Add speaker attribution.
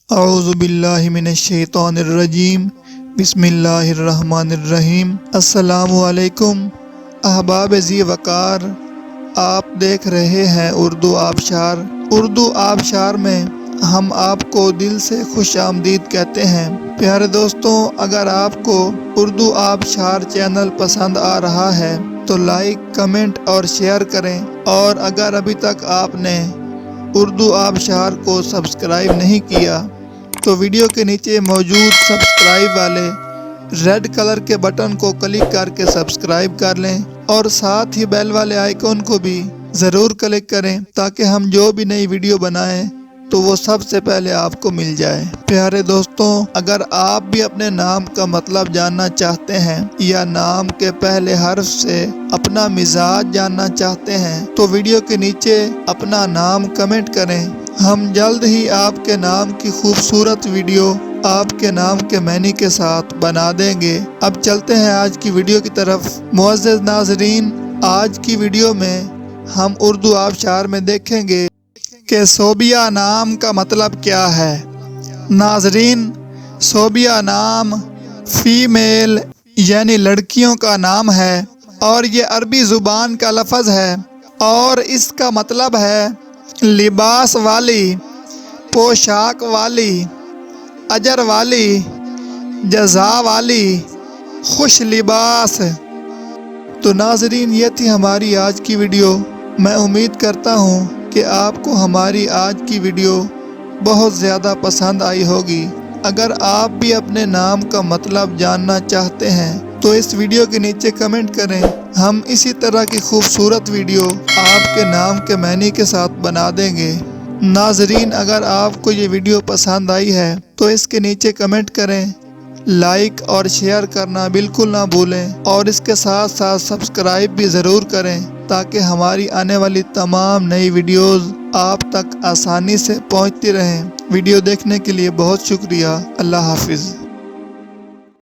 Speaker 1: اعوذ باللہ من الشیطان الرجیم، بسم اللہ الرحمن الرحیم۔ السلام علیکم احباب ذی وقار، آپ دیکھ رہے ہیں اردو آبشار۔ اردو آبشار میں ہم آپ کو دل سے خوش آمدید کہتے ہیں۔ پیارے دوستوں، اگر آپ کو اردو آبشار چینل پسند آ رہا ہے تو لائک، کمنٹ اور شیئر کریں، اور اگر ابھی تک آپ نے اردو آبشار کو سبسکرائب نہیں کیا تو ویڈیو کے نیچے موجود سبسکرائب والے ریڈ کلر کے بٹن کو کلک کر کے سبسکرائب کر لیں، اور ساتھ ہی بیل والے آئیکن کو بھی ضرور کلک کریں تاکہ ہم جو بھی نئی ویڈیو بنائیں تو وہ سب سے پہلے آپ کو مل جائے۔ پیارے دوستوں، اگر آپ بھی اپنے نام کا مطلب جاننا چاہتے ہیں یا نام کے پہلے حرف سے اپنا مزاج جاننا چاہتے ہیں تو ویڈیو کے نیچے اپنا نام کمنٹ کریں۔ ہم جلد ہی آپ کے نام کی خوبصورت ویڈیو آپ کے نام کے معنی کے ساتھ بنا دیں گے۔ اب چلتے ہیں آج کی ویڈیو کی طرف۔ معزز ناظرین، آج کی ویڈیو میں ہم اردو آبشار میں دیکھیں گے کہ صوبیہ نام کا مطلب کیا ہے۔ ناظرین، صوبیہ نام فیمیل یعنی لڑکیوں کا نام ہے، اور یہ عربی زبان کا لفظ ہے، اور اس کا مطلب ہے لباس والی، پوشاک والی، اجر والی، جزا والی، خوش لباس۔ تو ناظرین، یہ تھی ہماری آج کی ویڈیو۔ میں امید کرتا ہوں کہ آپ کو ہماری آج کی ویڈیو بہت زیادہ پسند آئی ہوگی۔ اگر آپ بھی اپنے نام کا مطلب جاننا چاہتے ہیں تو اس ویڈیو کے نیچے کمنٹ کریں۔ ہم اسی طرح کی خوبصورت ویڈیو آپ کے نام کے معنی کے ساتھ بنا دیں گے۔ ناظرین، اگر آپ کو یہ ویڈیو پسند آئی ہے تو اس کے نیچے کمنٹ کریں، لائک اور شیئر کرنا بالکل نہ بھولیں، اور اس کے ساتھ ساتھ سبسکرائب بھی ضرور کریں تاکہ ہماری آنے والی تمام نئی ویڈیوز آپ تک آسانی سے پہنچتی رہیں۔ ویڈیو دیکھنے کے لیے بہت شکریہ۔ اللہ حافظ۔